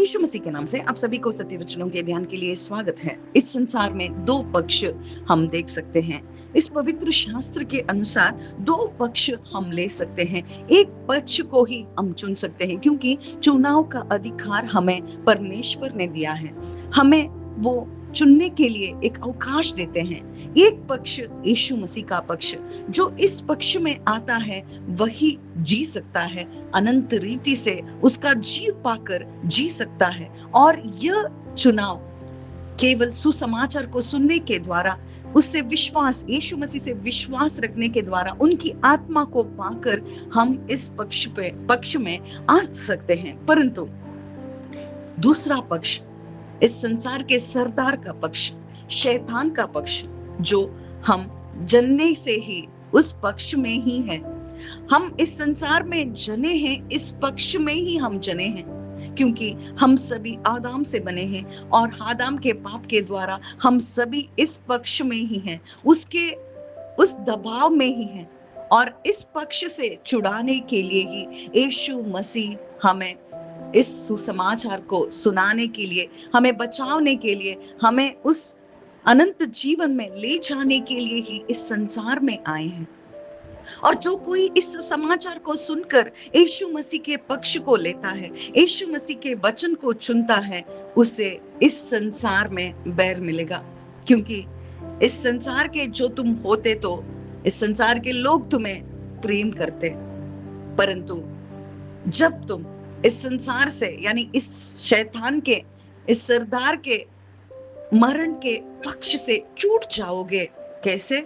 यीशु मसीह के नाम से आप सभी को सत्य वचनों के ध्यान के लिए स्वागत है। इस संसार में दो पक्ष हम देख सकते हैं। इस पवित्र शास्त्र के अनुसार दो पक्ष हम ले सकते हैं। एक पक्ष को ही हम चुन सकते हैं क्योंकि चुनाव का अधिकार हमें परमेश्वर ने दिया है। हमें वो चुनने के लिए एक अवकाश देते हैं। एक पक्ष यीशु मसीह का पक्ष, जो इस पक्ष में आता है वही जी सकता है, अनंत रीति से उसका जीव पाकर जी सकता है। और यह चुनाव केवल सुसमाचार को सुनने के द्वारा, उससे विश्वास, यीशु मसीह से विश्वास रखने के द्वारा, उनकी आत्मा को पाकर हम इस पक्ष में आ सकते हैं। परंतु दूसरा पक्ष, इस संसार के सरदार का पक्ष, शैतान का पक्ष, जो हम जन्ने से ही उस पक्ष में ही है। हम इस संसार में जने हैं, इस पक्ष में ही हम जने हैं, क्योंकि हम सभी आदम से बने हैं और आदम के पाप के द्वारा हम सभी इस पक्ष में ही हैं, उसके उस दबाव में ही हैं। और इस पक्ष से छुड़ाने के लिए ही यीशु मसीह हमें इस सुसमाचार को सुनाने के लिए, हमें बचाने के लिए, हमें उस अनंत जीवन में ले जाने के लिए ही इस संसार में आए हैं। और जो कोई इस समाचार को सुनकर यीशु मसीह के पक्ष को लेता है, यीशु मसीह के वचन को चुनता है, उसे इस संसार में बैर मिलेगा। क्योंकि इस संसार के जो तुम होते, तो इस संसार के लोग तुम्हें प्रेम करते, परंतु जब तुम इस संसार से, यानी इस शैतान के, इस सरदार के मरण के पक्ष से छूट जाओगे। कैसे?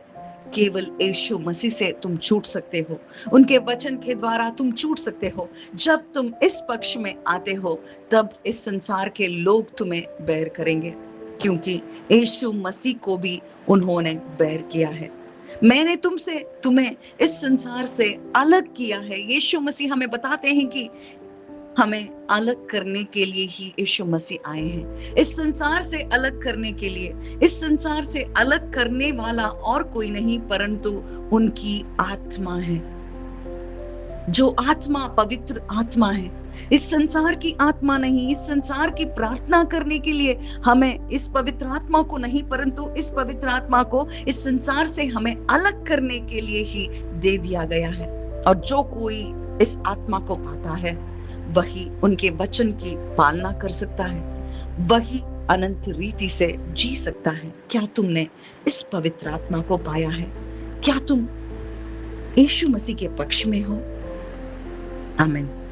केवल यीशु मसीह से तुम छूट सकते हो, उनके वचन के द्वारा तुम छूट सकते हो। जब तुम इस पक्ष में आते हो, तब इस संसार के लोग तुम्हें बैर करेंगे, क्योंकि यीशु मसीह को भी उन्होंने बैर किया है। मैंने तुम्हें इस संसार से अलग किया है। यीशु मसीह हमें बताते हैं कि हमें अलग करने के लिए ही यीशु मसीह आए हैं, इस संसार से अलग करने के लिए। इस संसार से अलग करने वाला और कोई नहीं परंतु उनकी आत्मा है, जो आत्मा पवित्र आत्मा है। इस संसार की आत्मा नहीं। इस संसार की प्रार्थना करने के लिए हमें इस पवित्र आत्मा को नहीं, परंतु इस पवित्र आत्मा को इस संसार से हमें अलग करने के लिए ही दे दिया गया है। और जो कोई इस आत्मा को पाता है, वही उनके वचन की पालना कर सकता है, वही अनंत रीति से जी सकता है। क्या तुमने इस पवित्र आत्मा को पाया है? क्या तुम यीशु मसीह के पक्ष में हो? आमीन।